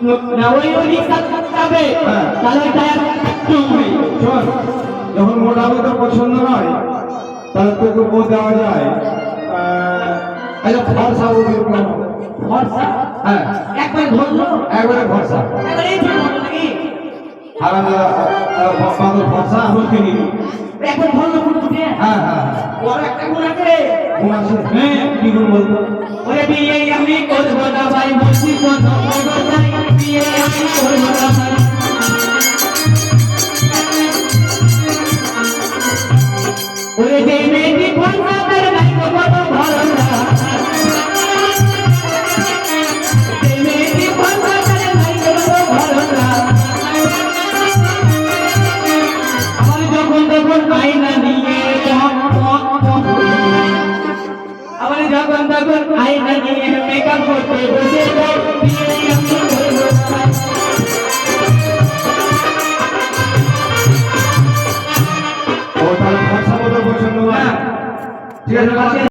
না ওই ওই যাবে তাহলে টায়ার তুমি শোন, যখন মোটামুটি তোর পছন্দ নয় তাহলে তোকে বউ দেওয়া যায় একটা ফর্সা বউদের ভরসা হ্যাঁ একবার ধরলো একবারে ফর্সা একবার এই ধরলো নাকি আর বাদল ফর্সা আমি কিনি একবার ধরলো কোন উঠে হ্যাঁ হ্যাঁ ওর একটা গুণ আছে কোন আছে হ্যাঁ কি গুণ বলতো ওরে বিয়ে আমি করবো না ভাই বলছি কোন ভাই বিয়ে আমি করবো না ভাই ওরে যে মেয়েটি ভরসা তার নাই কত ভরসা যে মেয়েটি ভরসা তার নাই কত ভরসা আমার যখন তখন আয়না নিয়ে আমার যখন তখন আয়না নিয়ে মেকআপ করতে বসে যাই বিয়ে আমি করবো না ও তাহলে ফর্সা বউদের পছন্দ না ঠিক আছে